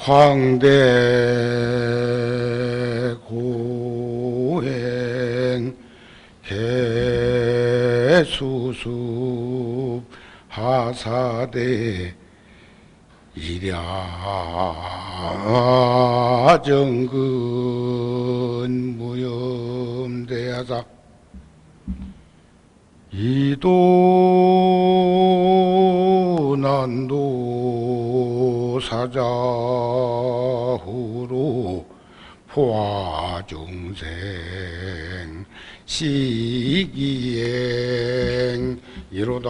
황대 고행 개수습 하사대 일야정근 무염대하사 이도난도 사자후로 포화중생 시기행 이로다.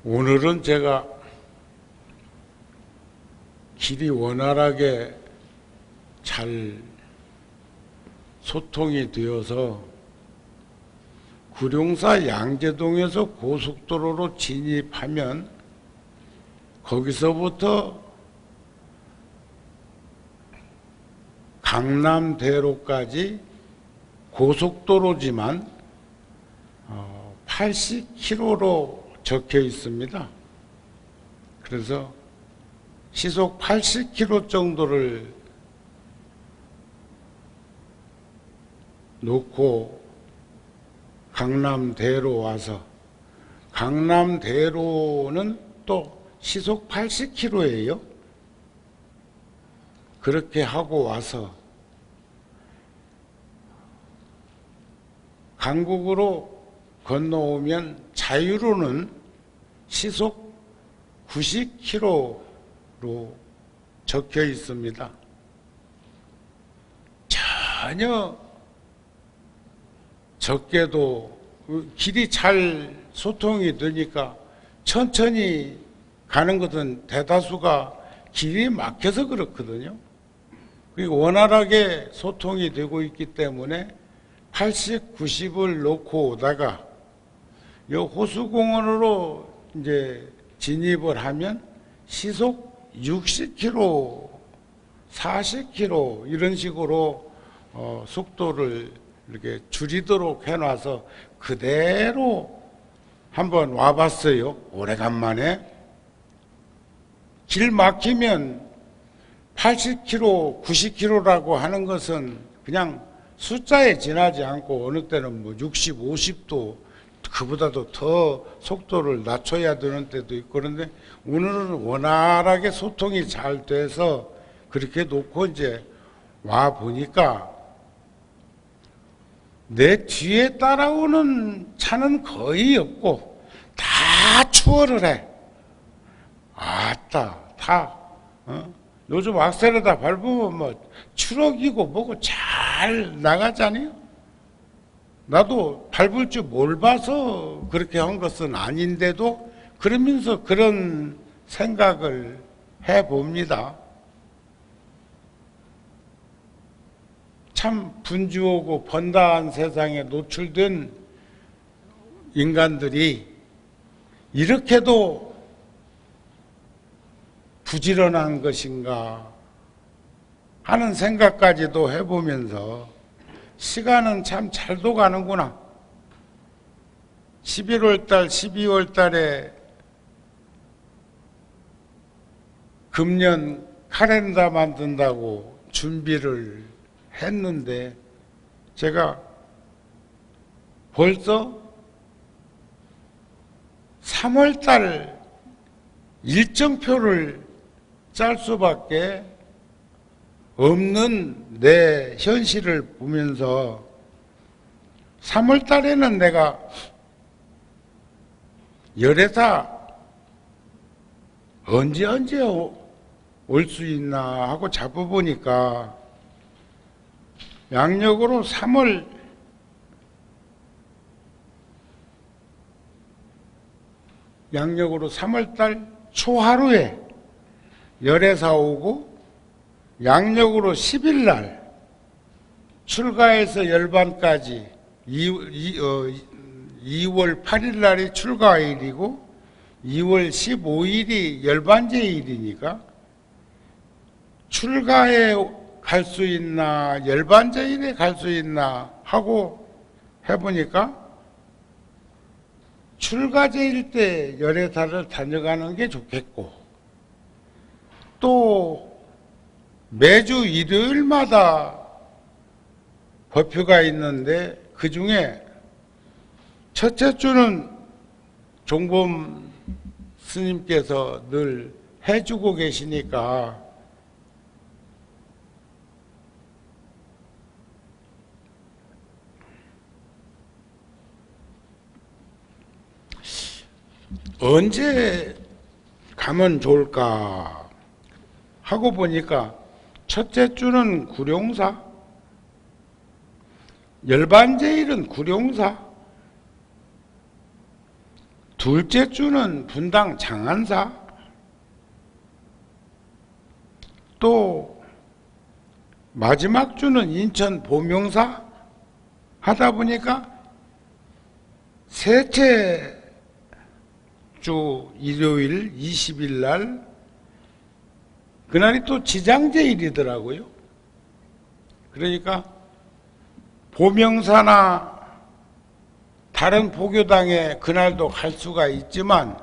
오늘은 제가 길이 원활하게 잘 소통이 되어서 구룡사 양재동에서 고속도로로 진입하면 거기서부터 강남대로까지 고속도로지만 80km로 적혀 있습니다. 그래서 시속 80km 정도를 놓고 강남대로 와서, 강남대로는 또 시속 80km예요. 그렇게 하고 와서 강국으로 건너오면 자유로는 시속 90km로 적혀 있습니다. 전혀 적게도 길이 잘 소통이 되니까 천천히 가는 것은 대다수가 길이 막혀서 그렇거든요. 그리고 원활하게 소통이 되고 있기 때문에 80, 90을 놓고 오다가 이 호수공원으로 이제 진입을 하면 시속 60km, 40km 이런 식으로 속도를 이렇게 줄이도록 해놔서 그대로 한번 와봤어요. 오래간만에. 길 막히면 80km, 90km라고 하는 것은 그냥 숫자에 지나지 않고 어느 때는 뭐 60, 50도 그보다도 더 속도를 낮춰야 되는 때도 있고, 그런데 오늘은 원활하게 소통이 잘 돼서 그렇게 놓고 이제 와 보니까 내 뒤에 따라오는 차는 거의 없고 다 추월을 해. 아따, 다 요즘 악셀에다 밟으면 뭐 추럭이고 뭐고 잘 나가잖아요. 나도 밟을 줄 몰라서 그렇게 한 것은 아닌데도 그러면서 그런 생각을 해봅니다. 참 분주하고 번다한 세상에 노출된 인간들이 이렇게도 부지런한 것인가 하는 생각까지도 해보면서 시간은 참 잘도 가는구나. 11월 달, 12월 달에 금년 카렌더 만든다고 준비를 했는데 제가 벌써 3월 달 일정표를 짤 수밖에 없는 내 현실을 보면서 3월 달에는 내가 열애사 언제 올 수 있나 하고 잡아보니까 양력으로 3월 달 초하루에 열애사 오고 양력으로 10일 날 출가해서 열반까지 2월 8일 날이 출가일이고 2월 15일이 열반제일이니까 출가에 갈 수 있나 열반제일에 갈 수 있나 하고 해보니까 출가제일 때 열애사를 다녀가는 게 좋겠고, 또 매주 일요일마다 법표가 있는데 그 중에 첫째 주는 종범 스님께서 늘 해주고 계시니까 언제 가면 좋을까 하고 보니까 첫째 주는 구룡사, 열반제일은 구룡사, 둘째 주는 분당 장안사, 또 마지막 주는 인천 보명사 하다 보니까 셋째 주 일요일 20일 날 그날이 또 지장제일이더라고요. 그러니까 보명사나 다른 보교당에 그날도 갈 수가 있지만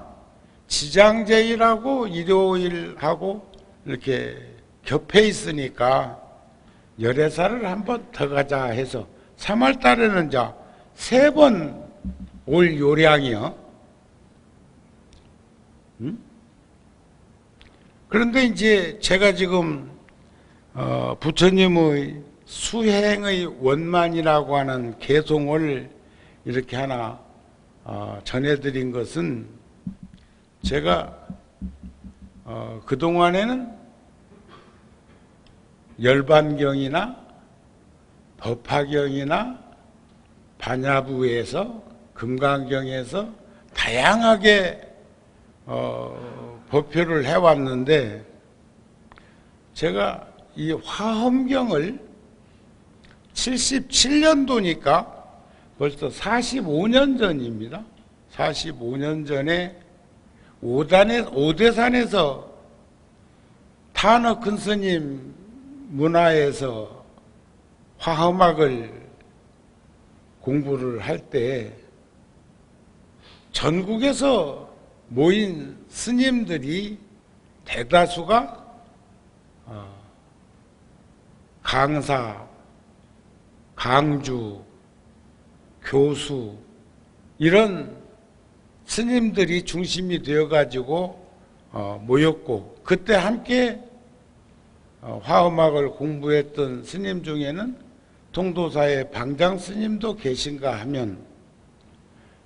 지장제일하고 일요일하고 이렇게 겹해 있으니까 열애사를 한번 더 가자 해서 3월 달에는 이제 3번 올 요량이요. 그런데 이제 제가 지금 부처님의 수행의 원만이라고 하는 개송을 이렇게 하나 전해드린 것은, 제가 그동안에는 열반경이나 법화경이나 반야부에서 금강경에서 다양하게 법표를 해왔는데, 제가 이 화엄경을 77년도니까 벌써 45년 전입니다. 45년 전에 오대산에서 탄어 큰스님 문화에서 화엄학을 공부를 할 때 전국에서 모인 스님들이 대다수가 강사, 강주, 교수 이런 스님들이 중심이 되어가지고 모였고, 그때 함께 화엄학을 공부했던 스님 중에는 통도사의 방장 스님도 계신가 하면,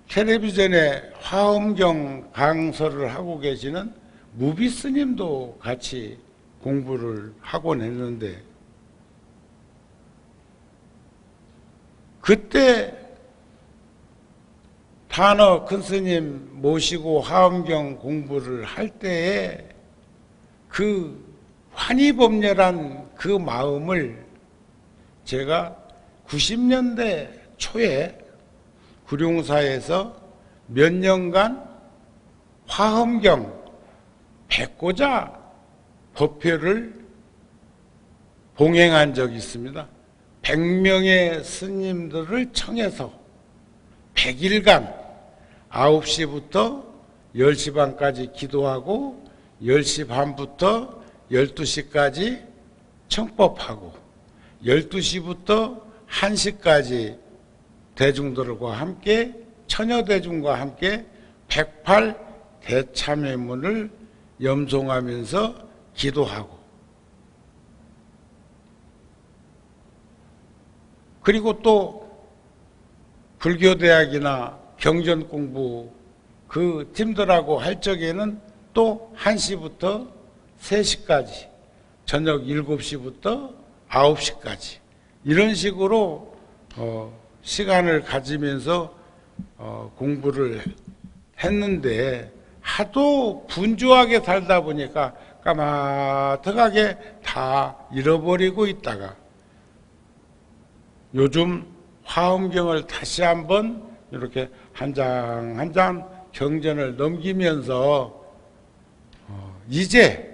텔레비전에 화엄경 강서를 하고 계시는 무비 스님도 같이 공부를 하곤 했는데, 그때 탄어 큰 스님 모시고 화엄경 공부를 할 때에 그 환희법렬한 그 마음을 제가 90년대 초에 구룡사에서 몇 년간 화엄경 백고자 법표를 봉행한 적이 있습니다. 100명의 스님들을 청해서 100일간 9시부터 10시 반까지 기도하고 10시 반부터 12시까지 청법하고 12시부터 1시까지 대중들과 함께 처녀대중과 함께 108 대참회문을 염송하면서 기도하고, 그리고 또 불교대학이나 경전공부 그 팀들하고 할 적에는 또 1시부터 3시까지, 저녁 7시부터 9시까지 이런 식으로 시간을 가지면서 공부를 했는데, 하도 분주하게 살다 보니까 까마득하게 다 잃어버리고 있다가 요즘 화엄경을 다시 한번 이렇게 한 장 한 장 경전을 넘기면서 이제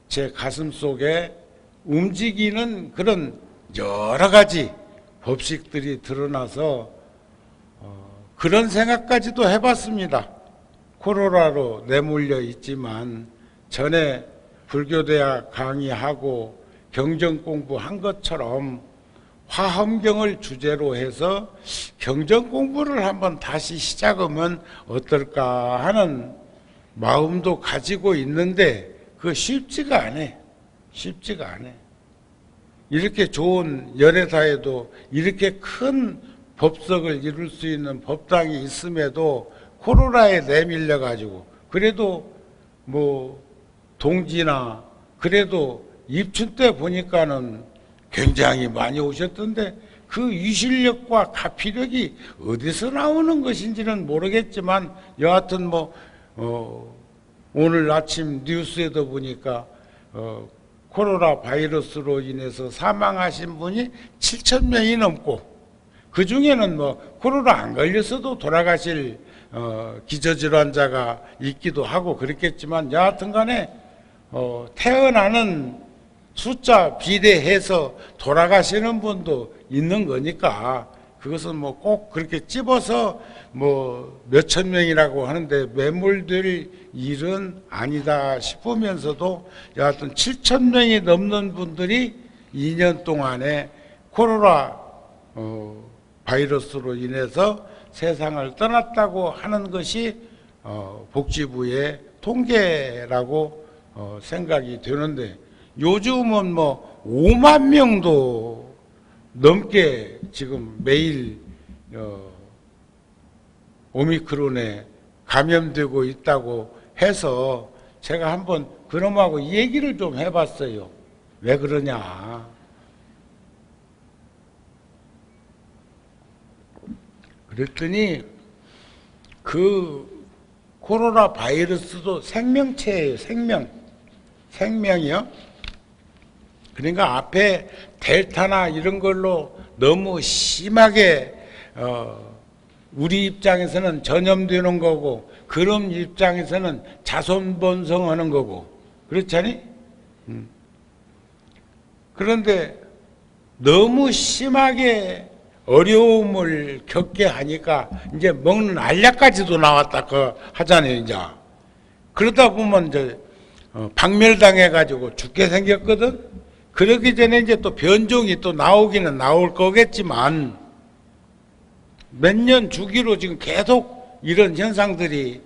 제 가슴 속에 움직이는 그런 여러 가지 법칙들이 드러나서 그런 생각까지도 해봤습니다. 코로나로 내몰려 있지만 전에 불교대학 강의하고 경전 공부한 것처럼 화엄경을 주제로 해서 경전 공부를 한번 다시 시작하면 어떨까 하는 마음도 가지고 있는데 그거 쉽지가 않아. 쉽지가 않아. 이렇게 좋은 열애사에도 이렇게 큰 법석을 이룰 수 있는 법당이 있음에도 코로나에 내밀려 가지고 그래도 뭐 동지나 그래도 입춘 때 보니까는 굉장히 많이 오셨던데 그 위실력과 가피력이 어디서 나오는 것인지는 모르겠지만 여하튼 뭐 오늘 아침 뉴스에도 보니까 코로나 바이러스로 인해서 사망하신 분이 7,000명이 넘고 그 중에는 뭐 코로나 안 걸렸어도 돌아가실 기저질환자가 있기도 하고 그랬겠지만 여하튼 간에 태어나는 숫자 비례해서 돌아가시는 분도 있는 거니까 그것은 뭐 꼭 그렇게 찝어서 뭐 몇천 명이라고 하는데 매몰될 일은 아니다 싶으면서도 여하튼 7천 명이 넘는 분들이 2년 동안에 코로나 바이러스로 인해서 세상을 떠났다고 하는 것이 복지부의 통계라고 생각이 되는데 요즘은 뭐 5만 명도 넘게 지금 매일 오미크론에 감염되고 있다고 해서 제가 한번 그놈하고 얘기를 좀 해봤어요. 왜 그러냐. 그랬더니 그 코로나 바이러스도 생명체예요. 생명이요. 그러니까 앞에 델타나 이런 걸로 너무 심하게 우리 입장에서는 전염되는 거고 그런 입장에서는 자손번성하는 거고 그렇잖니? 그런데 너무 심하게 어려움을 겪게 하니까 이제 먹는 알약까지도 나왔다 그 하잖아요. 이제 그러다 보면 이제 박멸당해가지고 죽게 생겼거든. 그러기 전에 이제 또 변종이 또 나오기는 나올 거겠지만 몇 년 주기로 지금 계속 이런 현상들이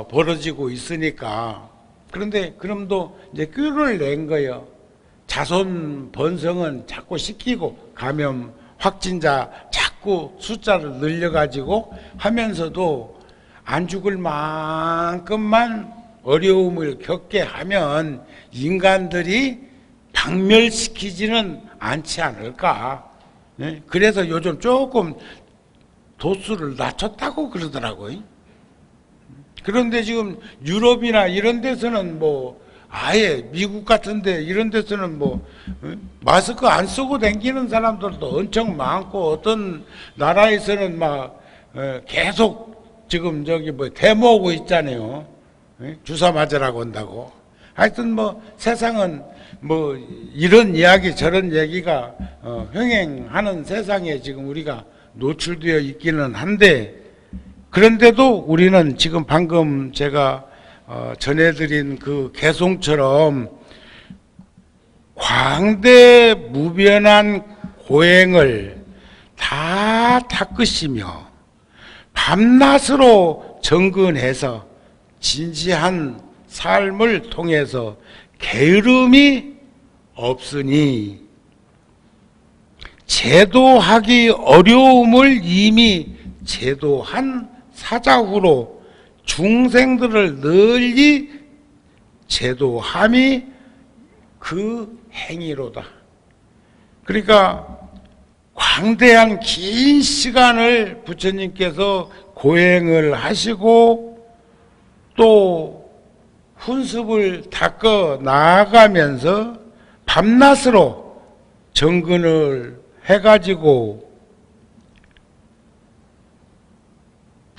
벌어지고 있으니까 그런데 그럼도 이제 꾀를 낸 거예요. 자손 번성은 자꾸 시키고 감염 확진자 자꾸 숫자를 늘려가지고 하면서도 안 죽을 만큼만 어려움을 겪게 하면 인간들이 박멸시키지는 않지 않을까. 네? 그래서 요즘 조금 도수를 낮췄다고 그러더라고요. 그런데 지금 유럽이나 이런 데서는 뭐 아예 미국 같은데 이런 데서는 뭐 마스크 안 쓰고 다니는 사람들도 엄청 많고 어떤 나라에서는 막 계속 지금 저기 뭐 데모하고 있잖아요. 주사 맞으라고 한다고. 하여튼 뭐 세상은 뭐 이런 이야기 저런 얘기가 흥행하는 세상에 지금 우리가 노출되어 있기는 한데 그런데도 우리는 지금 방금 제가 전해드린 그 개송처럼 광대무변한 고행을 다 닦으시며 밤낮으로 정근해서 진지한 삶을 통해서 게으름이 없으니 제도하기 어려움을 이미 제도한 사자후로 중생들을 널리 제도함이 그 행위로다. 그러니까 광대한 긴 시간을 부처님께서 고행을 하시고 또 훈습을 닦아 나아가면서 밤낮으로 정근을 해가지고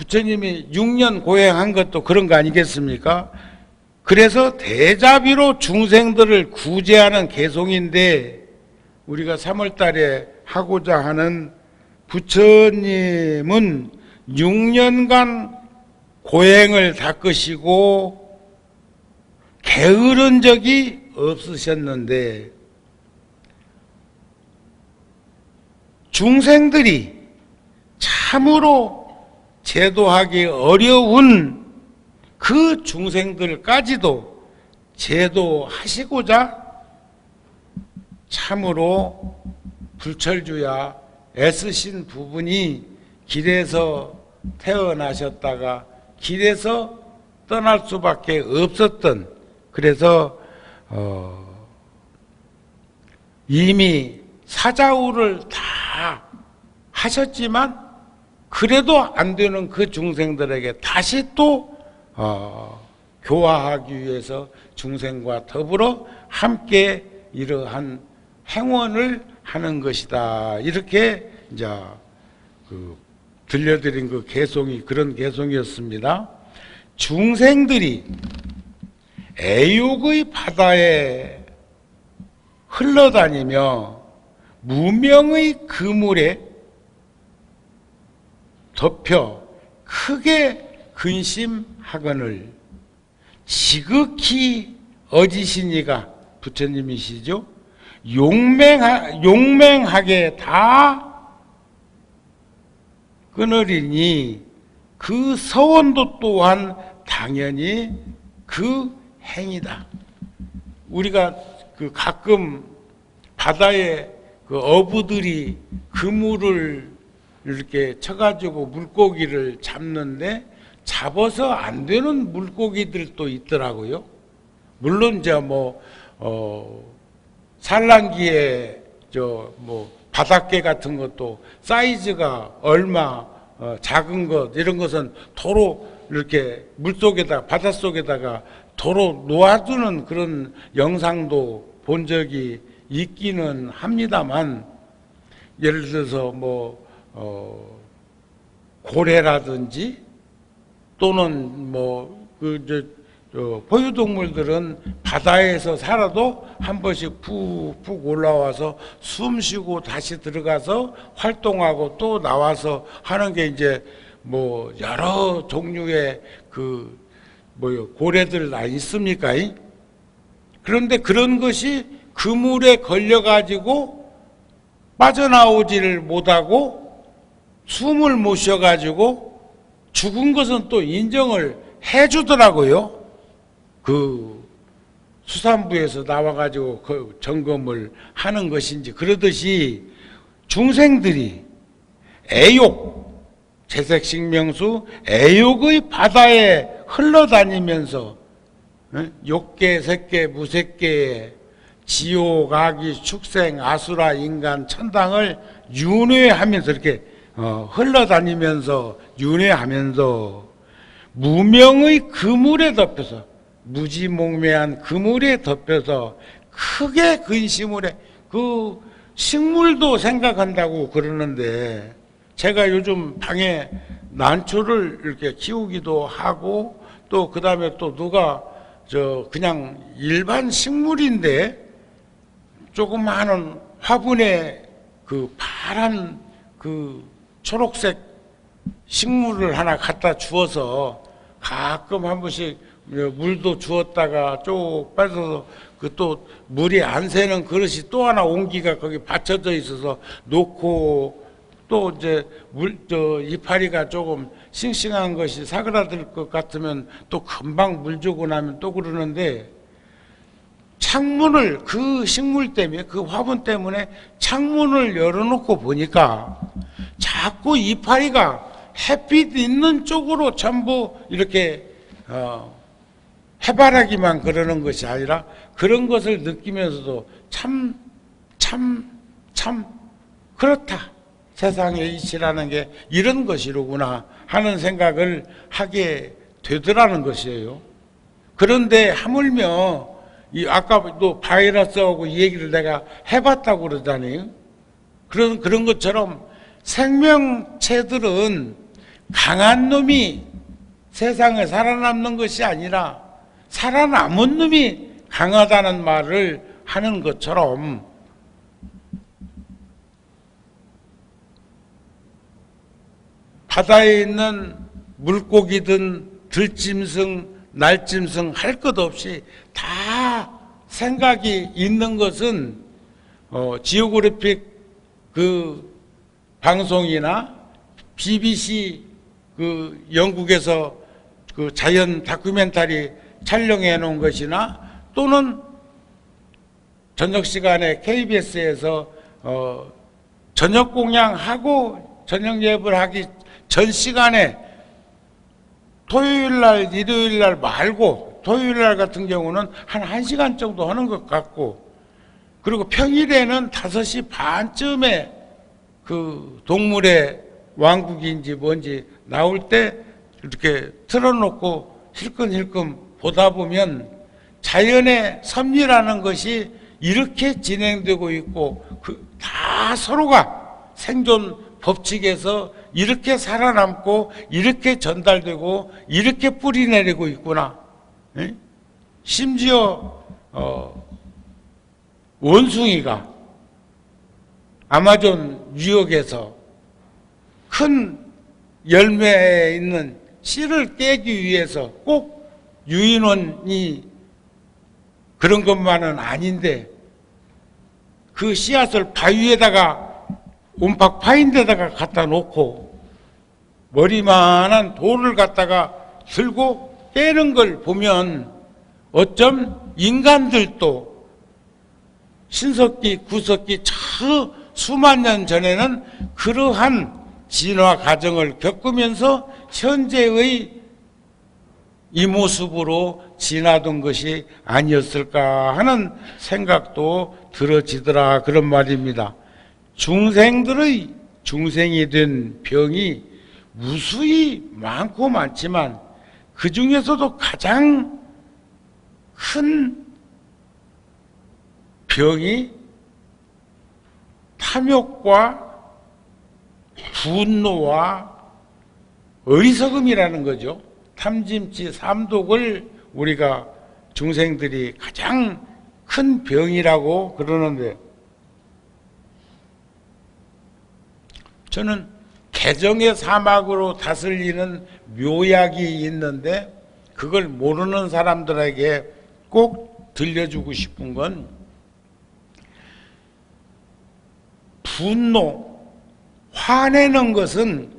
부처님이 6년 고행한 것도 그런 거 아니겠습니까? 그래서 대자비로 중생들을 구제하는 개송인데, 우리가 3월 달에 하고자 하는 부처님은 6년간 고행을 닦으시고 게으른 적이 없으셨는데, 중생들이 참으로 제도하기 어려운 그 중생들까지도 제도하시고자 참으로 불철주야 애쓰신 부분이 길에서 태어나셨다가 길에서 떠날 수밖에 없었던, 그래서 이미 사자후를 다 하셨지만 그래도 안 되는 그 중생들에게 다시 또 교화하기 위해서 중생과 더불어 함께 이러한 행원을 하는 것이다. 이렇게 이제 들려드린 그 개송이 그런 개송이었습니다. 중생들이 애욕의 바다에 흘러다니며 무명의 그물에 덮여 크게 근심하거늘 지극히 어지시니가 부처님이시죠. 용맹하게 다 끊으리니 그 서원도 또한 당연히 그 행이다. 우리가 가끔 바다에 어부들이 그물을 이렇게 쳐가지고 물고기를 잡는데 잡아서 안 되는 물고기들도 있더라고요. 물론 산란기에 바닷개 같은 것도 사이즈가 얼마 작은 것 이런 것은 도로 이렇게 물속에다 바닷속에다가 도로 놓아두는 그런 영상도 본 적이 있기는 합니다만, 예를 들어서 고래라든지 또는 포유동물들은 바다에서 살아도 한 번씩 푹푹 올라와서 숨 쉬고 다시 들어가서 활동하고 또 나와서 하는 게 이제 여러 종류의 고래들 다 있습니까? 그런데 그런 것이 그물에 걸려가지고 빠져나오지를 못하고 숨을 못 쉬어가지고 죽은 것은 또 인정을 해주더라고요. 수산부에서 나와가지고 점검을 하는 것인지. 그러듯이 중생들이 애욕, 재색식명수 애욕의 바다에 흘러다니면서 욕계, 색계, 무색계에 지옥, 악이, 축생, 아수라, 인간, 천당을 윤회하면서 이렇게 흘러다니면서 윤회하면서 무명의 그물에 덮여서 무지몽매한 그물에 덮여서 크게 근심을 해. 식물도 생각한다고 그러는데, 제가 요즘 방에 난초를 이렇게 키우기도 하고, 또 그 다음에 또 누가 그냥 일반 식물인데 조그마한 화분에 파란 초록색 식물을 하나 갖다 주어서 가끔 한 번씩 물도 주었다가 쭉 빠져서 또 물이 안 새는 그릇이 또 하나 온기가 거기 받쳐져 있어서 놓고, 또 이제 이파리가 조금 싱싱한 것이 사그라들 것 같으면 또 금방 물 주고 나면 또 그러는데, 창문을 그 식물 때문에 그 화분 때문에 창문을 열어놓고 보니까 자꾸 이파리가 햇빛 있는 쪽으로 전부 이렇게 해바라기만 그러는 것이 아니라 그런 것을 느끼면서도 참 그렇다. 세상의 이치라는 게 이런 것이로구나 하는 생각을 하게 되더라는 것이에요. 그런데 하물며 아까 또 바이러스하고 이 얘기를 내가 해봤다고 그러잖아요. 그런 것처럼 생명체들은 강한 놈이 세상에 살아남는 것이 아니라 살아남은 놈이 강하다는 말을 하는 것처럼 바다에 있는 물고기든 들짐승, 날짐승 할 것 없이 다 생각이 있는 것은 지오그래픽 그 방송이나 BBC 그 영국에서 그 자연 다큐멘터리 촬영해 놓은 것이나 또는 저녁 시간에 KBS에서 저녁 공양하고 저녁 예배를 하기 전 시간에 토요일 날, 일요일 날 말고 토요일 날 같은 경우는 한 1시간 정도 하는 것 같고, 그리고 평일에는 5시 반쯤에 그 동물의 왕국인지 뭔지 나올 때 이렇게 틀어놓고 힐끔힐끔 보다 보면 자연의 섭리라는 것이 이렇게 진행되고 있고 다 서로가 생존 법칙에서 이렇게 살아남고 이렇게 전달되고 이렇게 뿌리내리고 있구나. 에? 심지어 원숭이가 아마존 유역에서 큰 열매에 있는 씨를 깨기 위해서 꼭 유인원이 그런 것만은 아닌데 그 씨앗을 바위에다가 온팍 파인 데다가 갖다 놓고 머리만한 돌을 갖다가 들고 깨는 걸 보면 어쩜 인간들도 신석기, 구석기 저 수만 년 전에는 그러한 진화 과정을 겪으면서 현재의 이 모습으로 지나던 것이 아니었을까 하는 생각도 들어지더라, 그런 말입니다. 중생이 된 병이 무수히 많고 많지만 그 중에서도 가장 큰 병이 탐욕과 분노와 어리석음이라는 거죠. 탐진치, 삼독을 우리가 중생들이 가장 큰 병이라고 그러는데, 저는 개정의 사막으로 다스리는 묘약이 있는데 그걸 모르는 사람들에게 꼭 들려주고 싶은 건, 분노, 화내는 것은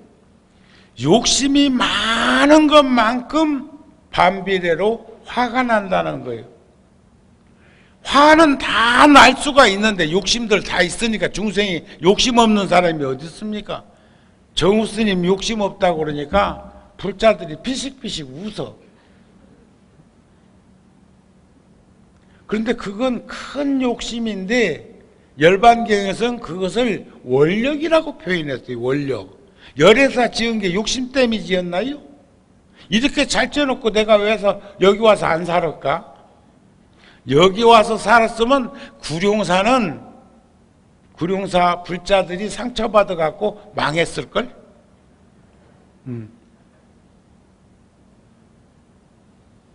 욕심이 많은 것만큼 반비례로 화가 난다는 거예요. 화는 다 날 수가 있는데 욕심들 다 있으니까, 중생이 욕심 없는 사람이 어디 있습니까? 정우 스님 욕심 없다고 그러니까 불자들이 피식피식 웃어. 그런데 그건 큰 욕심인데 열반경에서는 그것을 원력이라고 표현했어요. 원력. 열애사 지은 게 욕심 때문에 지었나요? 이렇게 잘 지어놓고 내가 왜 여기 와서 안 살았까? 여기 와서 살았으면 구룡사 불자들이 상처받아 갖고 망했을걸?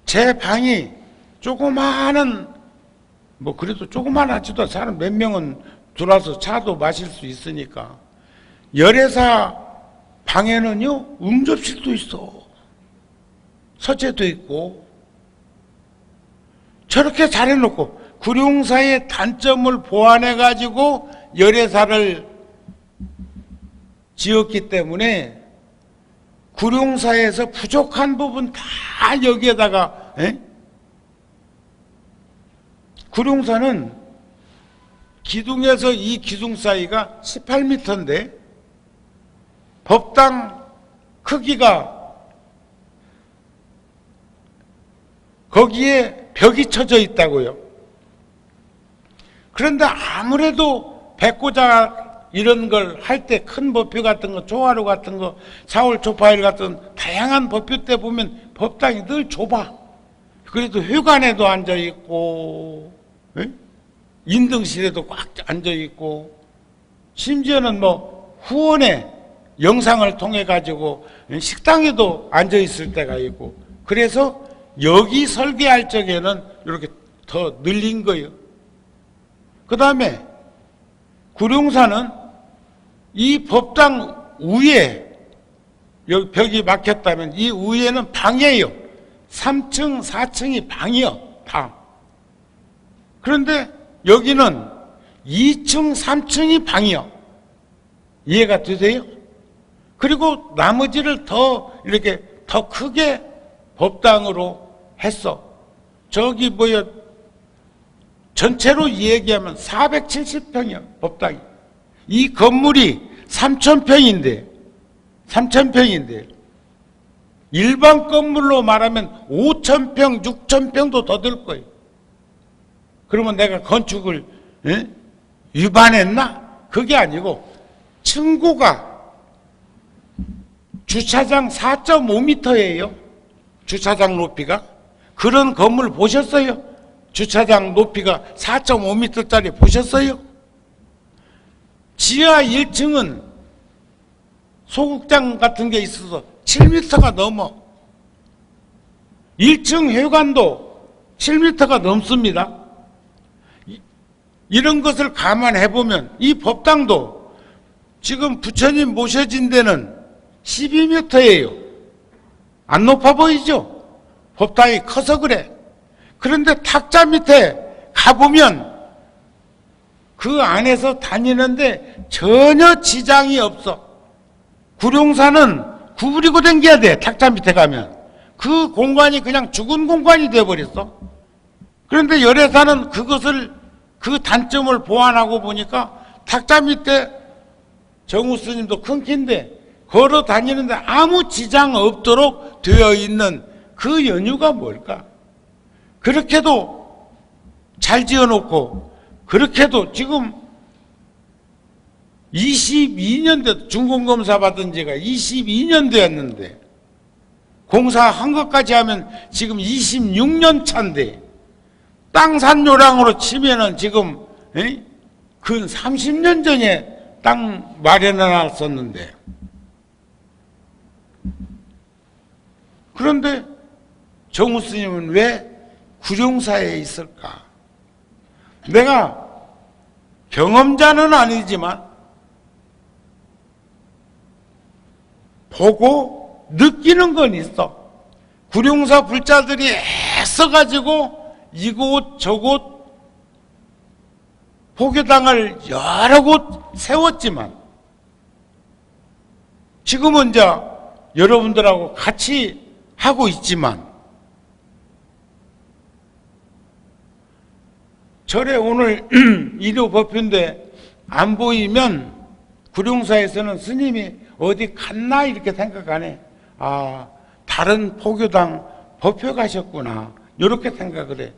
제 방이 조그마한, 뭐 그래도 조그만하지도, 사람 몇 명은 들어와서 차도 마실 수 있으니까. 열애사 방에는요 응접실도 있어, 서재도 있고. 저렇게 잘해놓고 구룡사의 단점을 보완해가지고 열애사를 지었기 때문에 구룡사에서 부족한 부분 다 여기에다가, 구룡사는 기둥에서 이 기둥 사이가 18m인데 법당 크기가, 거기에 벽이 쳐져 있다고요. 그런데 아무래도 백고자 이런 걸 할 때 큰 법표 같은 거, 조화로 같은 거, 사월 초파일 같은 다양한 법표 때 보면 법당이 늘 좁아. 그래도 회관에도 앉아 있고, 인등실에도 꽉 앉아 있고, 심지어는 뭐 후원에 영상을 통해 가지고 식당에도 앉아 있을 때가 있고, 그래서 여기 설계할 적에는 이렇게 더 늘린 거예요. 그 다음에 구룡사는 이 법당 위에 여기 벽이 막혔다면 이 위에는 방이에요. 3층, 4층이 방이요. 방. 그런데 여기는 2층, 3층이 방이요. 이해가 되세요? 그리고 나머지를 더 이렇게 더 크게 법당으로 했어. 저기 뭐야, 전체로 얘기하면 470평이야, 법당이. 이 건물이 3,000평인데 일반 건물로 말하면 5,000평, 6,000평도 더 들 거예요. 그러면 내가 건축을 위반했나? 그게 아니고 층고가 주차장 4.5m예요. 주차장 높이가. 그런 건물 보셨어요? 주차장 높이가 4.5m짜리 보셨어요? 지하 1층은 소극장 같은 게 있어서 7m가 넘어. 1층 회관도 7m가 넘습니다. 이런 것을 감안해 보면 이 법당도 지금 부처님 모셔진 데는 12m예요. 안 높아 보이죠? 법당이 커서 그래. 그런데 탁자 밑에 가보면 그 안에서 다니는데 전혀 지장이 없어. 구룡사는 구부리고 다녀야 돼. 탁자 밑에 가면. 그 공간이 그냥 죽은 공간이 되어버렸어. 그런데 열애사는 그것을, 그 단점을 보완하고 보니까 탁자 밑에 정우 스님도 큰 키인데 걸어 다니는데 아무 지장 없도록 되어 있는 그 연유가 뭘까? 그렇게도 잘 지어놓고, 그렇게도 지금 22년 돼, 중공검사 받은 지가 22년 되었는데, 공사한 것까지 하면 지금 26년 차인데, 땅 산 요량으로 치면은 지금, 근 30년 전에 땅 마련해 놨었는데, 그런데 정우 스님은 왜 구룡사에 있을까? 내가 경험자는 아니지만 보고 느끼는 건 있어. 구룡사 불자들이 애써가지고 이곳 저곳 포교당을 여러 곳 세웠지만 지금은 이제 여러분들하고 같이 하고 있지만, 절에 오늘 일요 법회인데 안 보이면 구룡사에서는 스님이 어디 갔나 이렇게 생각 안 해. 아, 다른 포교당 법회 가셨구나 이렇게 생각을 해.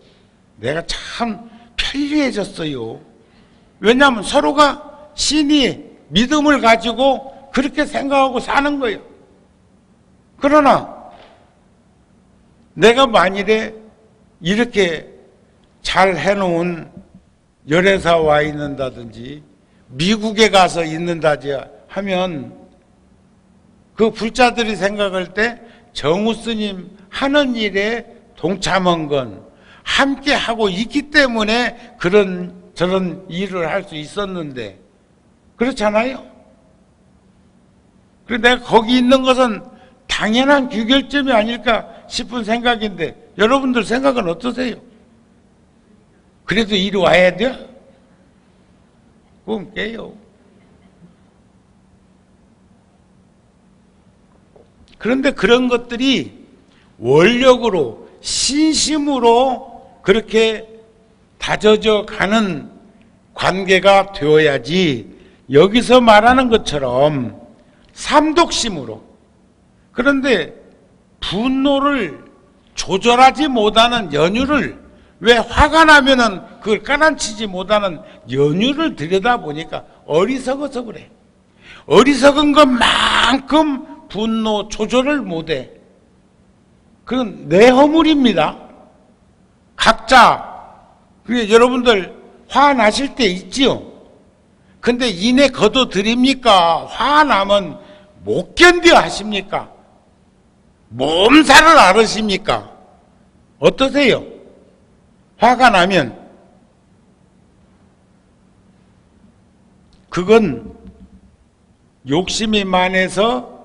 내가 참 편리해졌어요. 왜냐하면 서로가 신이 믿음을 가지고 그렇게 생각하고 사는 거예요. 그러나 내가 만일에 이렇게 잘 해놓은 열애사 와 있는다든지 미국에 가서 있는다지 하면 그 불자들이 생각할 때 정우 스님 하는 일에 동참한 건 함께 하고 있기 때문에 저런 일을 할 수 있었는데, 그렇잖아요? 그래서 내가 거기 있는 것은 당연한 규결점이 아닐까 싶은 생각인데, 여러분들 생각은 어떠세요? 그래도 이리 와야 돼? 꿈 깨요. 그런데 그런 것들이 원력으로, 신심으로 그렇게 다져져 가는 관계가 되어야지, 여기서 말하는 것처럼 삼독심으로, 그런데 분노를 조절하지 못하는 연유를, 왜 화가 나면은 그걸 가라앉히지 못하는 연유를 들여다보니까 어리석어서 그래. 어리석은 것만큼 분노 조절을 못해. 그건 내 허물입니다. 각자, 그게 여러분들 화나실 때 있지요. 근데 이내 거둬 드립니까? 화나면 못 견뎌 하십니까? 몸살을 앓으십니까? 어떠세요? 화가 나면 그건 욕심이 많아서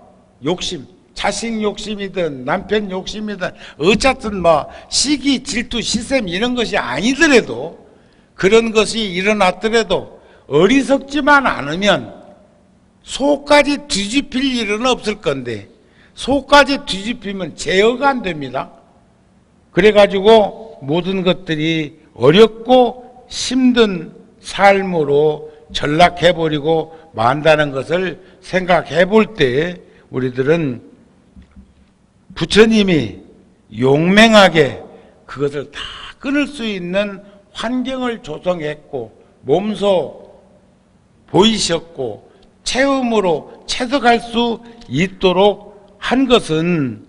자식 욕심이든 남편 욕심이든 어쨌든 뭐 시기, 질투, 시샘 이런 것이 아니더라도 그런 것이 일어났더라도 어리석지만 않으면 속까지 뒤집힐 일은 없을 건데 속까지 뒤집히면 제어가 안 됩니다. 그래가지고 모든 것들이 어렵고 힘든 삶으로 전락해버리고 만다는 것을 생각해 볼 때 우리들은 부처님이 용맹하게 그것을 다 끊을 수 있는 환경을 조성했고 몸소 보이셨고 체험으로 체득할 수 있도록 한 것은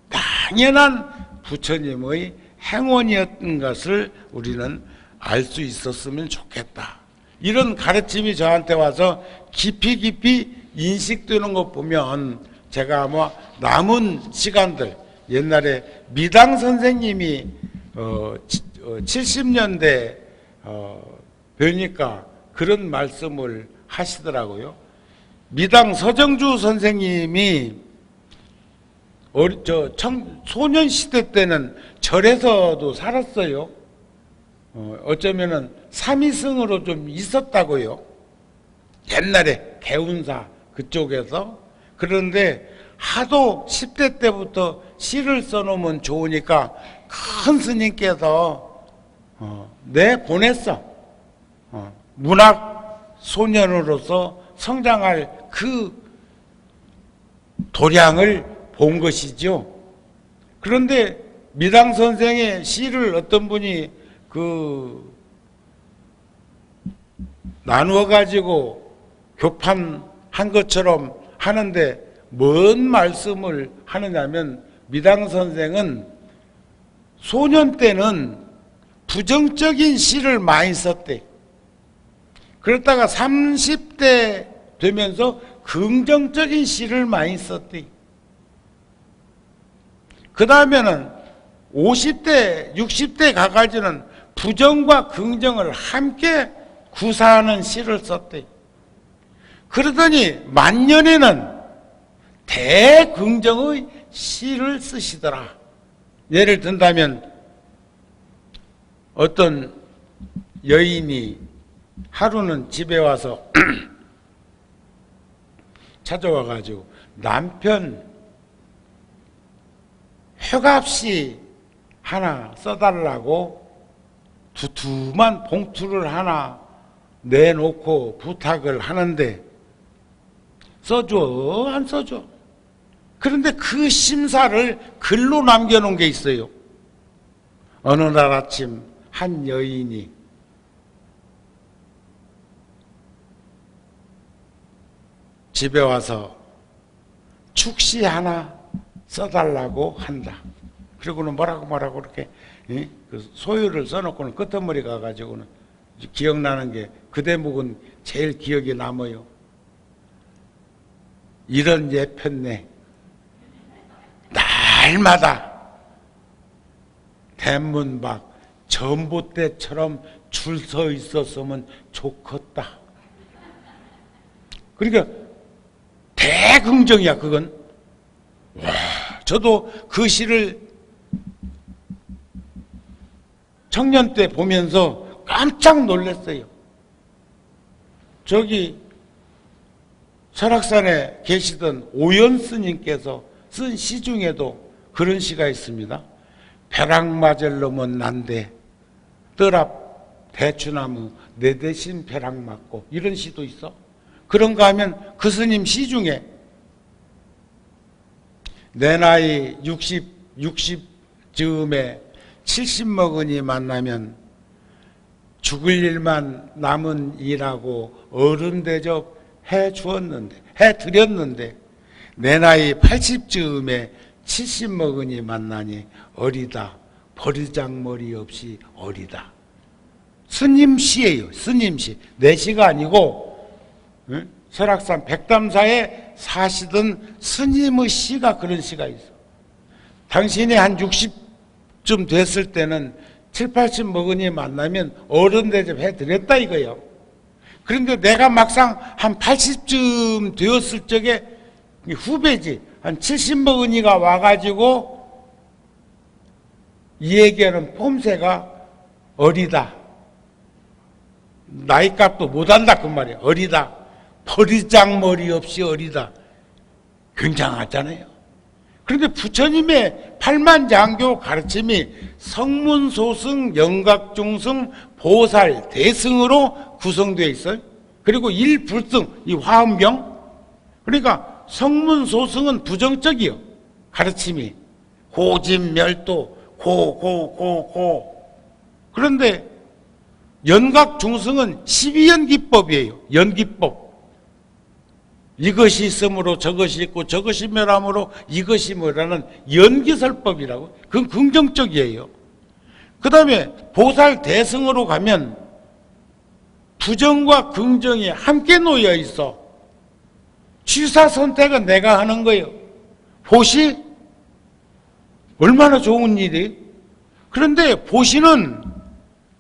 당연한 부처님의 행원이었던 것을 우리는 알 수 있었으면 좋겠다. 이런 가르침이 저한테 와서 깊이 인식되는 것 보면 제가 아마 남은 시간들 옛날에 미당 선생님이 70년대 뵈니까 그런 말씀을 하시더라고요. 미당 서정주 선생님이 소년 시대 때는 절에서도 살았어요. 어쩌면은 삼위승으로 좀 있었다고요. 옛날에 개운사 그쪽에서. 그런데 하도 10대 때부터 시를 써놓으면 좋으니까 큰 스님께서 내보냈어. 문학 소년으로서 성장할 그 도량을 본 것이죠. 그런데 미당 선생의 시를 어떤 분이 나누어 가지고 교판한 것처럼 하는데 뭔 말씀을 하느냐면 미당 선생은 소년 때는 부정적인 시를 많이 썼대. 그러다가 30대 되면서 긍정적인 시를 많이 썼대. 그 다음에는 50대, 60대 가가지고는 부정과 긍정을 함께 구사하는 시를 썼대. 그러더니 만년에는 대긍정의 시를 쓰시더라. 예를 든다면 어떤 여인이 하루는 집에 와서 찾아와가지고 남편 hö갑시 하나 써달라고 두툼한 봉투를 하나 내놓고 부탁을 하는데 써줘 안 써줘? 그런데 그 심사를 글로 남겨놓은 게 있어요. 어느 날 아침 한 여인이 집에 와서 축시 하나 써달라고 한다. 그리고는 뭐라고 이렇게 그 소유를 써놓고는 끄트머리 가가지고는 기억나는 게 그 대목은 제일 기억에 남아요. 이런 예편네 날마다 대문 밖 전봇대처럼 줄 서 있었으면 좋겠다. 그러니까 대긍정이야 그건. 와, 저도 그 시를 청년 때 보면서 깜짝 놀랐어요. 저기 설악산에 계시던 오연 스님께서 쓴 시 중에도 그런 시가 있습니다. 벼락 맞을 놈은 난데 뜰 앞 대추나무 내 대신 벼락 맞고, 이런 시도 있어. 그런가 하면 그 스님 시 중에 내 나이 60 즈음에 70 먹으니 만나면 죽을 일만 남은 일하고 어른 대접 해 드렸는데 내 나이 80 즈음에 70 먹으니 만나니 어리다. 버리장머리 없이 어리다. 스님 시예요. 스님 시. 내 시가 아니고 설악산 백담사에 사시던 스님의 시가 그런 시가 있어. 당신이 한 60쯤 됐을 때는 7, 80 먹으니 만나면 어른 대접 해드렸다 이거예요. 그런데 내가 막상 한 80쯤 되었을 적에 후배지 한 70 먹으니가 와가지고 이 얘기하는 폼새가 어리다. 나이값도 못한다 그 말이야. 어리다. 버리장머리 없이 어리다. 굉장하잖아요. 그런데 부처님의 팔만장교 가르침이 성문소승, 영각중승, 보살, 대승으로 구성되어 있어요. 그리고 일불승, 이 화엄경. 그러니까 성문소승은 부정적이요. 가르침이. 고진멸도, 고. 그런데 연각중승은 12연기법이에요. 연기법. 이것이 있으므로 저것이 있고 저것이 멸함으로 이것이 뭐라는 연기설법이라고. 그건 긍정적이에요. 그 다음에 보살 대승으로 가면 부정과 긍정이 함께 놓여 있어. 취사 선택은 내가 하는 거예요. 보시 얼마나 좋은 일이. 그런데 보시는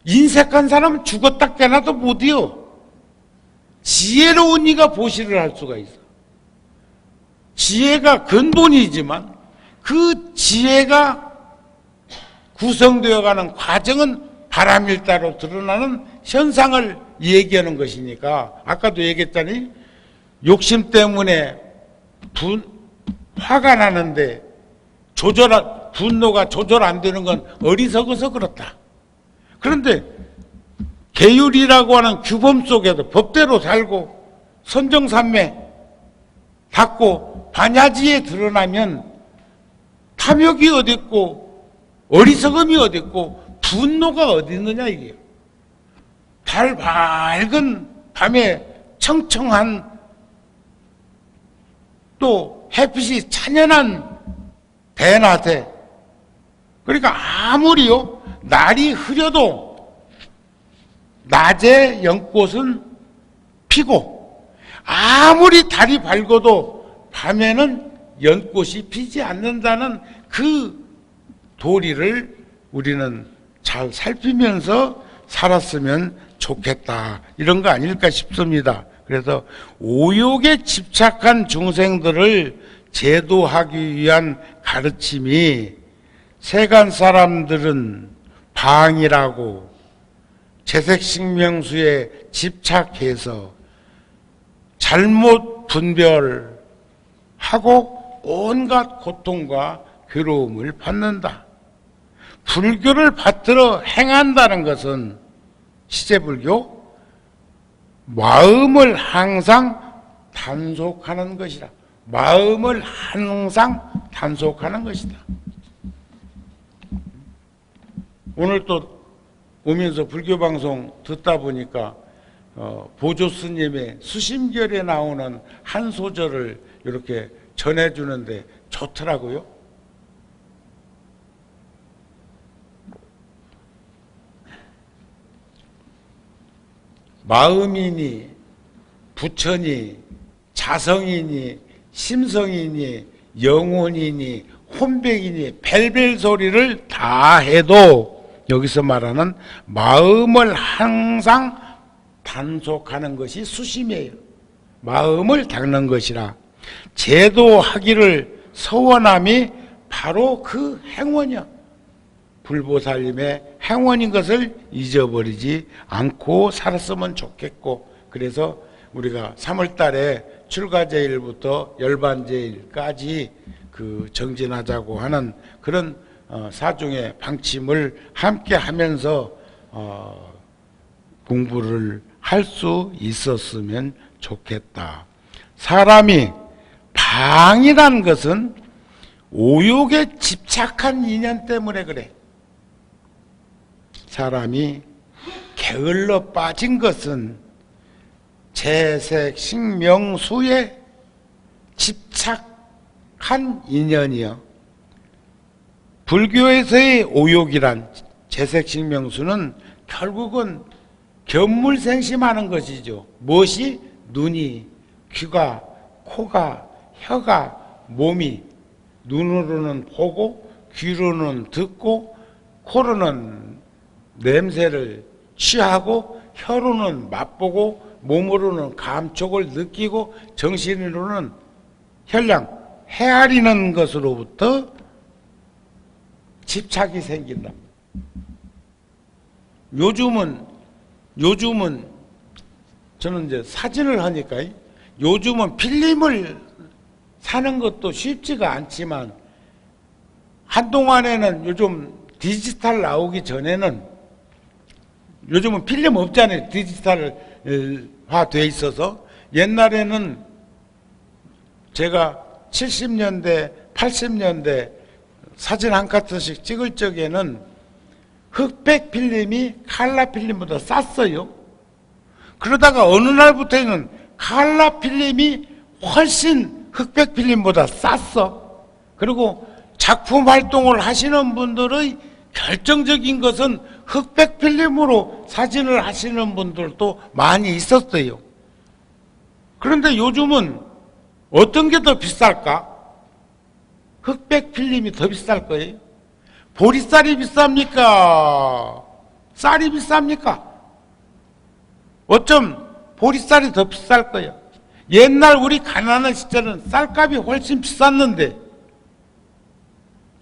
인색한 사람은 죽었다 깨나도 못해요. 지혜로운 이가 보시를 할 수가 있어. 지혜가 근본이지만 그 지혜가 구성되어가는 과정은 바람일다로 드러나는 현상을 얘기하는 것이니까 아까도 얘기했잖니. 욕심 때문에 화가 나는데 분노가 조절 안 되는 건 어리석어서 그렇다. 그런데 계율이라고 하는 규범 속에도 법대로 살고 선정산매 닦고 반야지에 드러나면 탐욕이 어디 있고 어리석음이 어디 있고 분노가 어디 있느냐 이게요. 달 밝은 밤에 청청한 또 햇빛이 찬연한 대낮에 그러니까 아무리요 날이 흐려도 낮에 연꽃은 피고 아무리 달이 밝아도 밤에는 연꽃이 피지 않는다는 그 도리를 우리는 잘 살피면서 살았으면 좋겠다. 이런 거 아닐까 싶습니다. 그래서 오욕에 집착한 중생들을 제도하기 위한 가르침이 세간 사람들은 방이라고 재색식명수에 집착해서 잘못 분별하고 온갖 고통과 괴로움을 받는다. 불교를 받들어 행한다는 것은 시제불교 마음을 항상 단속하는 것이다. 마음을 항상 단속하는 것이다. 오늘 또 오면서 불교 방송 듣다 보니까 보조 스님의 수심결에 나오는 한 소절을 이렇게 전해주는데 좋더라고요. 마음이니 부처니 자성이니 심성이니 영혼이니 혼백이니 벨벨 소리를 다 해도 여기서 말하는 마음을 항상 단속하는 것이 수심이에요. 마음을 닦는 것이라 제도하기를 서원함이 바로 그 행원이야. 불보살님의 행원인 것을 잊어버리지 않고 살았으면 좋겠고, 그래서 우리가 3월 달에 출가제일부터 열반제일까지 그 정진하자고 하는 그런 사중의 방침을 함께 하면서 공부를 할 수 있었으면 좋겠다. 사람이 방이란 것은 오욕에 집착한 인연 때문에 그래. 사람이 게을러 빠진 것은 재색, 식명수에 집착한 인연이요. 불교에서의 오욕이란 재색식명수는 결국은 견물생심하는 것이죠. 무엇이? 눈이, 귀가, 코가, 혀가, 몸이 눈으로는 보고 귀로는 듣고 코로는 냄새를 취하고 혀로는 맛보고 몸으로는 감촉을 느끼고 정신으로는 혈량, 헤아리는 것으로부터 집착이 생긴다. 요즘은 저는 이제 사진을 하니까 요즘은 필름을 사는 것도 쉽지가 않지만 한동안에는 요즘 디지털 나오기 전에는 요즘은 필름 없잖아요. 디지털화 돼 있어서 옛날에는 제가 70년대, 80년대 사진 한 카트씩 찍을 적에는 흑백 필름이 칼라 필름보다 쌌어요. 그러다가 어느 날부터는 칼라 필름이 훨씬 흑백 필름보다 쌌어. 그리고 작품 활동을 하시는 분들의 결정적인 것은 흑백 필름으로 사진을 하시는 분들도 많이 있었어요. 그런데 요즘은 어떤 게 더 비쌀까? 흑백 필름이 더 비쌀 거예요. 보리쌀이 비쌉니까? 쌀이 비쌉니까? 어쩜 보리쌀이 더 비쌀 거예요. 옛날 우리 가난한 시절은 쌀값이 훨씬 비쌌는데,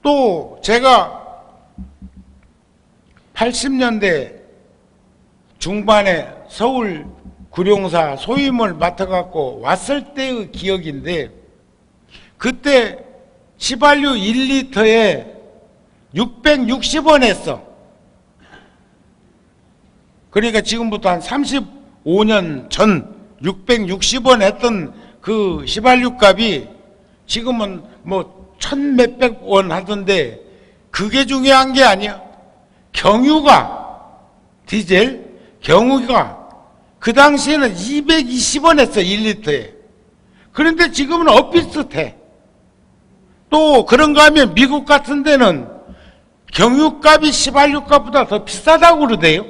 또 제가 80년대 중반에 서울 구룡사 소임을 맡아갖고 왔을 때의 기억인데, 그때 휘발유 1리터에 660원 했어. 그러니까 지금부터 한 35년 전 660원 했던 그 휘발유 값이 지금은 뭐 1000몇백 원 하던데, 그게 중요한 게 아니야. 경유가, 디젤 경유가 그 당시에는 220원 했어, 1리터에. 그런데 지금은 엇비슷해. 또 그런가 하면 미국 같은 데는 경유값이 휘발유값보다 더 비싸다고 그러대요.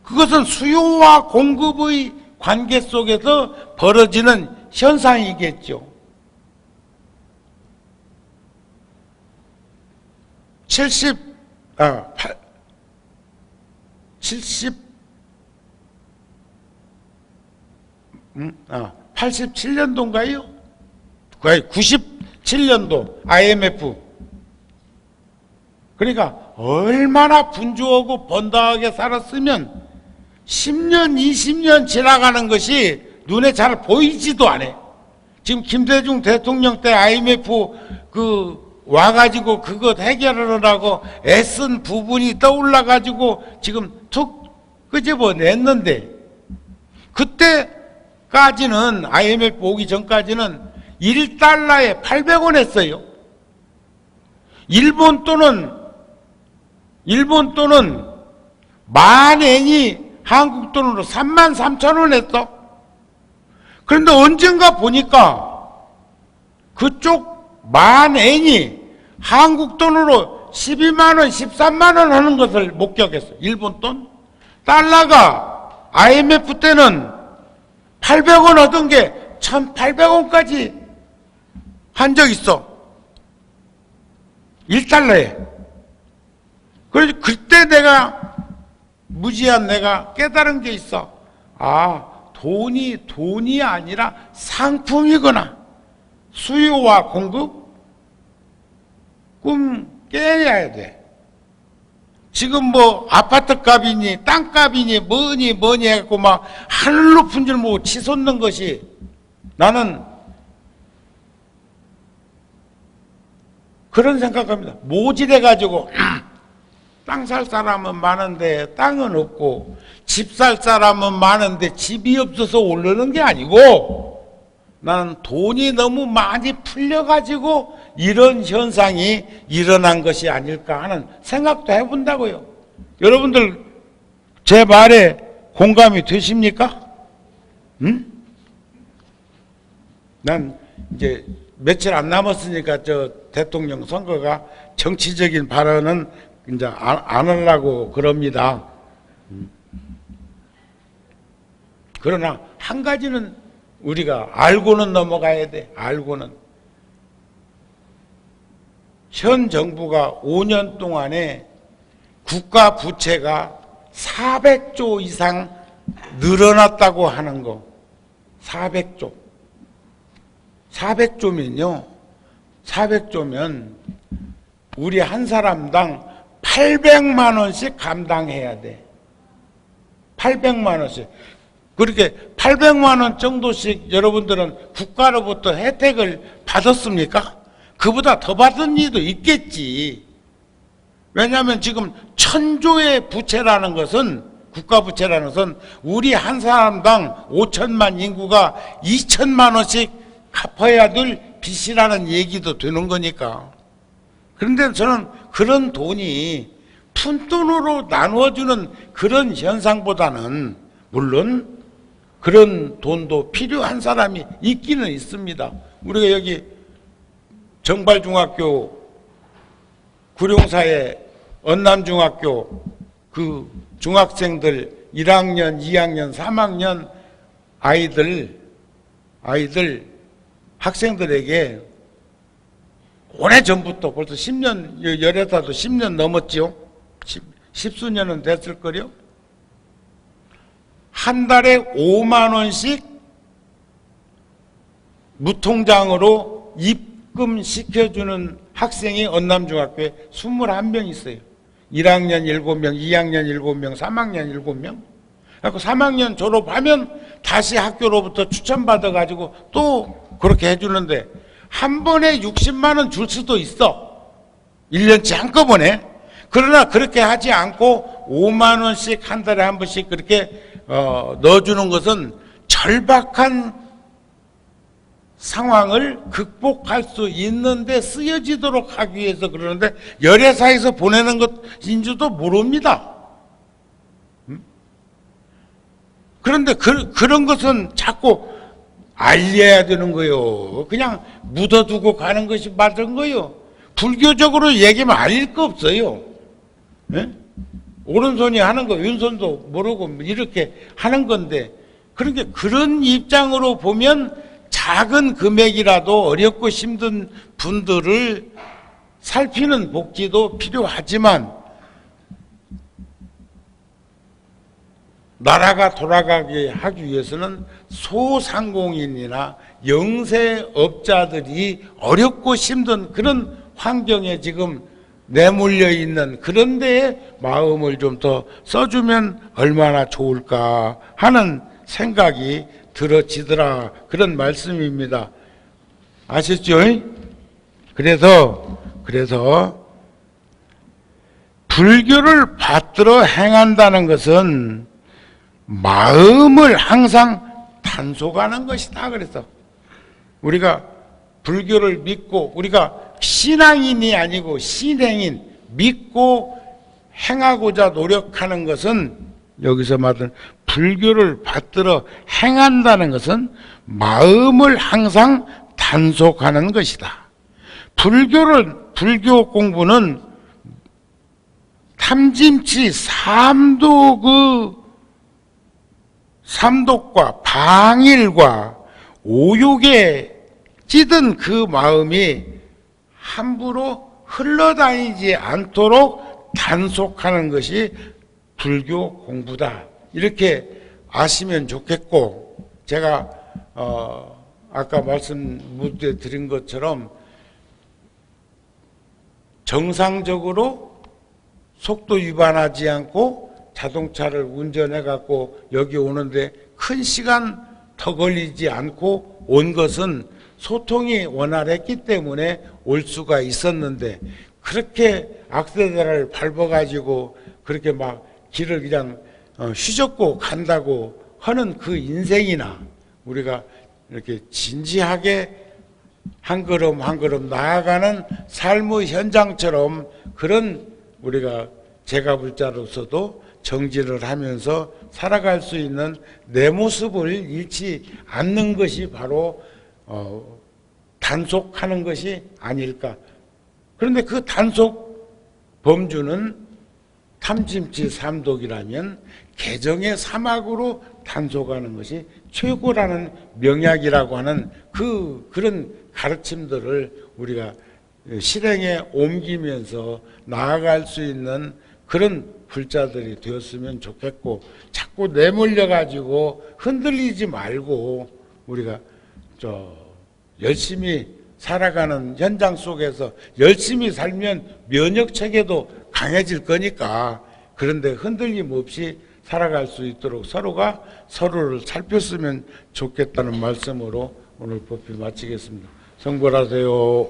그것은 수요와 공급의 관계 속에서 벌어지는 현상이겠죠. 87년도인가요? 97년도 IMF. 그러니까 얼마나 분주하고 번다하게 살았으면 10년, 20년 지나가는 것이 눈에 잘 보이지도 않아요. 지금 김대중 대통령 때 IMF 와가지고 그것 해결하려고 애쓴 부분이 떠올라가지고 지금 툭 끄집어냈는데, 그때까지는 IMF 오기 전까지는 1달러에 800원 했어요. 일본 돈은 만엔이 한국 돈으로 33,000원 했어. 그런데 언젠가 보니까 그쪽 만엔이 한국 돈으로 12만원, 13만원 하는 것을 목격했어. 일본 돈. 달러가 IMF 때는 800원 하던 게 1,800원까지 한 적 있어. 1달러에. 그래서 그때 내가 깨달은 게 있어. 아, 돈이 아니라 상품이구나. 수요와 공급? 꿈 깨야 돼. 지금 뭐 아파트 값이니 땅값이니 뭐니 해갖고 막 하늘 높은 줄 모르고 치솟는 것이, 나는 그런 생각합니다. 모질해가지고 땅 살 사람은 많은데 땅은 없고, 집 살 사람은 많은데 집이 없어서 오르는 게 아니고, 나는 돈이 너무 많이 풀려가지고 이런 현상이 일어난 것이 아닐까 하는 생각도 해본다고요. 여러분들 제 말에 공감이 되십니까? 응? 난 이제 며칠 안 남았으니까 저 대통령 선거가 정치적인 발언은 이제 안 하려고 그럽니다. 그러나 한 가지는 우리가 알고는 넘어가야 돼. 알고는. 현 정부가 5년 동안에 국가 부채가 400조 이상 늘어났다고 하는 거. 400조. 400조면요. 400조면 우리 한 사람당 800만 원씩 감당해야 돼. 800만 원씩. 그렇게 800만 원 정도씩 여러분들은 국가로부터 혜택을 받았습니까? 그보다 더 받은 이도 있겠지. 왜냐하면 지금 1000조의 부채라는 것은, 국가 부채라는 것은 우리 한 사람당 5천만 인구가 2천만 원씩 갚아야 될 빚이라는 얘기도 되는 거니까. 그런데 저는 그런 돈이 푼돈으로 나누어주는 그런 현상보다는, 물론 그런 돈도 필요한 사람이 있기는 있습니다. 우리가 여기 정발중학교, 구룡사의 언남중학교 그 중학생들 1학년, 2학년, 3학년 아이들 학생들에게 오래전부터 벌써 10년, 열애다도 10년 넘었지요. 10수년은 됐을 거요. 한 달에 5만 원씩 무통장으로 입금시켜주는 학생이 언남중학교에 21명 있어요. 1학년 7명, 2학년 7명, 3학년 7명. 그래서 3학년 졸업하면 다시 학교로부터 추천받아가지고 또 그렇게 해주는데, 한 번에 60만 원 줄 수도 있어. 1년치 한꺼번에. 그러나 그렇게 하지 않고 5만 원씩 한 달에 한 번씩 그렇게 넣어주는 것은 절박한 상황을 극복할 수 있는데 쓰여지도록 하기 위해서 그러는데, 열애사에서 보내는 것인 줄도 모릅니다. 그런데 그런 것은 자꾸 알려야 되는 거요. 그냥 묻어두고 가는 것이 맞은 거요. 불교적으로 얘기하면 알릴 거 없어요. 네? 오른손이 하는 거 왼손도 모르고 이렇게 하는 건데, 그러니까 그런 입장으로 보면 작은 금액이라도 어렵고 힘든 분들을 살피는 복지도 필요하지만, 나라가 돌아가게 하기 위해서는 소상공인이나 영세업자들이 어렵고 힘든 그런 환경에 지금 내몰려 있는 그런 데에 마음을 좀 더 써주면 얼마나 좋을까 하는 생각이 들어지더라, 그런 말씀입니다. 아셨죠? 그래서 불교를 받들어 행한다는 것은 마음을 항상 단속하는 것이다. 그래서 우리가 불교를 믿고, 우리가 신앙인이 아니고 신행인, 믿고 행하고자 노력하는 것은, 여기서 말하는 불교를 받들어 행한다는 것은 마음을 항상 단속하는 것이다. 불교 공부는 탐짐치 삼독과 방일과 오욕에 찌든 그 마음이 함부로 흘러다니지 않도록 단속하는 것이 불교 공부다. 이렇게 아시면 좋겠고, 제가 아까 말씀드린 것처럼 정상적으로 속도 위반하지 않고 자동차를 운전해 갖고 여기 오는데 큰 시간 더 걸리지 않고 온 것은 소통이 원활했기 때문에 올 수가 있었는데, 그렇게 악세사를 밟아가지고 그렇게 막 길을 그냥 휘젓고 간다고 하는 그 인생이나, 우리가 이렇게 진지하게 한 걸음 한 걸음 나아가는 삶의 현장처럼, 그런 우리가 제가불자로서도 정진을 하면서 살아갈 수 있는 내 모습을 잃지 않는 것이 바로 단속하는 것이 아닐까. 그런데 그 단속 범주는 탐짐치 삼독이라면 개정의 사막으로 단속하는 것이 최고라는 명약이라고 하는 그런 가르침들을 우리가 실행에 옮기면서 나아갈 수 있는 그런 불자들이 되었으면 좋겠고, 자꾸 내몰려 가지고 흔들리지 말고 우리가 열심히 살아가는 현장 속에서 열심히 살면 면역 체계도 강해질 거니까, 그런데 흔들림 없이 살아갈 수 있도록 서로가 서로를 살폈으면 좋겠다는 말씀으로 오늘 법회 마치겠습니다. 성불하세요.